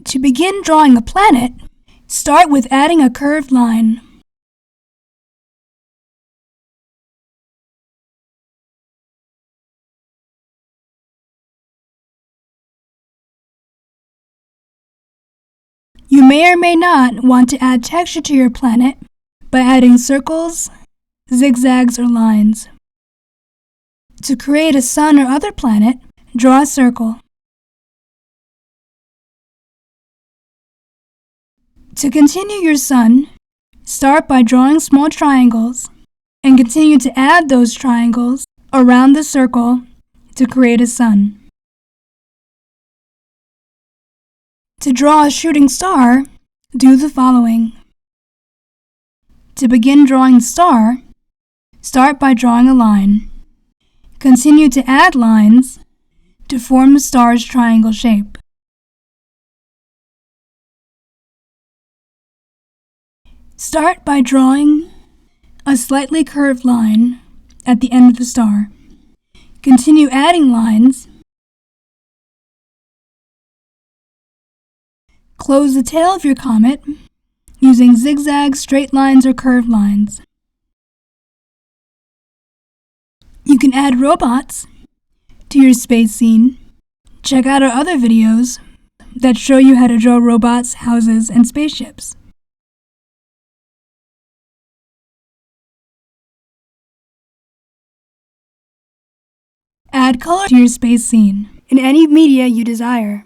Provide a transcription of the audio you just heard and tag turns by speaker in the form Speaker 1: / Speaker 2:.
Speaker 1: To begin drawing a planet, start with adding a curved line. You may or may not want to add texture to your planet by adding circles, zigzags, or lines. To create a sun or other planet, draw a circle. To continue your sun, start by drawing small triangles and continue to add those triangles around the circle to create a sun. To draw a shooting star, do the following. To begin drawing the star, start by drawing a line. Continue to add lines to form the star's triangle shape. Start by drawing a slightly curved line at the end of the star. Continue adding lines. Close the tail of your comet using zigzags, straight lines, or curved lines. You can add robots to your space scene. Check out our other videos that show you how to draw robots, houses, and spaceships. Add color to your space scene in any media you desire.